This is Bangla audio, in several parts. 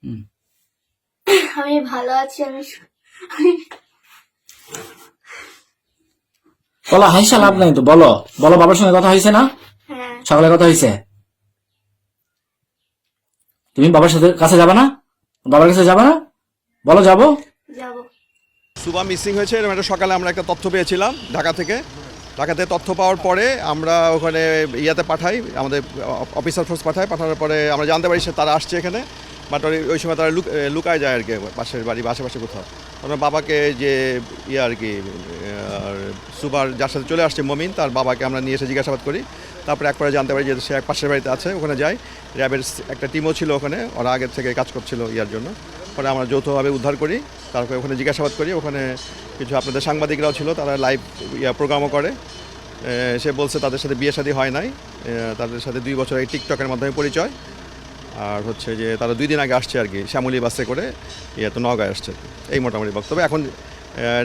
হুম। আমি ভালো আছি। বলো, হাইসা লাভ নাই তো, বলো বলো, বাবার সঙ্গে কথা হয়েছে না? হ্যাঁ, সকালে কথা হয়েছে? তুমি বাবার সাথে কাছে যাবে না? বাবার কাছে যাবে না? বলো যাবো। যাব। সুবা মিসিং হয়েছে এরকম একটা সকালে আমরা একটা তথ্য পেয়েছিলাম ঢাকাতে তথ্য পাওয়ার পরে আমরা ওখানে ইয়াতে পাঠাই, আমাদের অফিসার ফোর্স পাঠানোর পরে আমরা জানতে পারি তারা আসছে এখানে, বাট ওই সময় তারা লুকায় যায় আর কি পাশের বাড়ি বা আশেপাশে কোথাও। আমরা বাবাকে যে আর কি সুবার যার সাথে চলে আসছে মমিন, তার বাবাকে আমরা নিয়ে এসে জিজ্ঞাসাবাদ করি। তারপরে একবারে জানতে পারি যে সে এক পাশের বাড়িতে আছে, ওখানে যাই। র্যাবের একটা টিমও ছিল ওখানে, ওরা আগের থেকে কাজ করছিল ইয়ার জন্য। পরে আমরা যৌথভাবে উদ্ধার করি, তারপরে ওখানে জিজ্ঞাসাবাদ করি। ওখানে কিছু আপনাদের সাংবাদিকরাও ছিল, তারা লাইভ প্রোগ্রামও করে। সে বলছে তাদের সাথে বিয়ে শাদী হয় নাই, তাদের সাথে 2 বছর এই টিকটকের মাধ্যমে পরিচয়। আর হচ্ছে যে তারা 2 দিন আগে আসছে আর কি, শ্যামলী বাসে করে তো নওগাঁয় আসছে। এই মোটামুটি বক্তব্য। এখন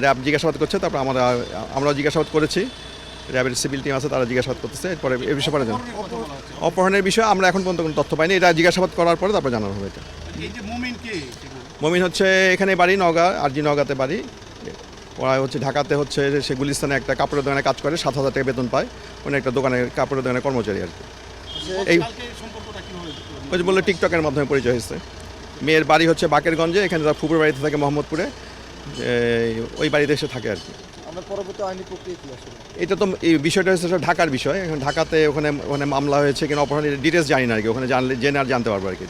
র্যাব জিজ্ঞাসাবাদ করছে, তারপর আমরাও জিজ্ঞাসাবাদ করেছি। র্যাবের সিভিল টিম আছে, তারা জিজ্ঞাসাবাদ করতেছে। এরপরে এ বিষয়ে পরে জানো অপহরণের বিষয়ে আমরা এখন পর্যন্ত কোনো তথ্য পাইনি, এটা জিজ্ঞাসাবাদ করার পরে তারপর জানানো হবে। এটা মমিন হচ্ছে এখানে বাড়ি, নওগাঁ আরজি নওগাঁতে বাড়ি। ওরা হচ্ছে ঢাকাতে হচ্ছে সে গুলিস্তানে একটা কাপড়ের দোকানে কাজ করে, 7,000 টাকা বেতন পায়। উনি একটা দোকানে কাপড়ের দোকানে কর্মচারী আর কি। এই ওই যে বললো টিকটকের মাধ্যমে পরিচয় হয়েছে। মেয়ের বাড়ি হচ্ছে বাকেরগঞ্জে, এখানে তার ফুপুর বাড়িতে থাকে মোহাম্মদপুরে, ওই বাড়িতে এসে থাকে আর কি। এটা তো এই বিষয়টা হচ্ছে ঢাকার বিষয়। এখন ঢাকাতে ওখানে মামলা হয়েছে কিনা অপহরণের ডিটেলস জানি না আর কি, ওখানে জেনে আর জানতে পারবো আর কি।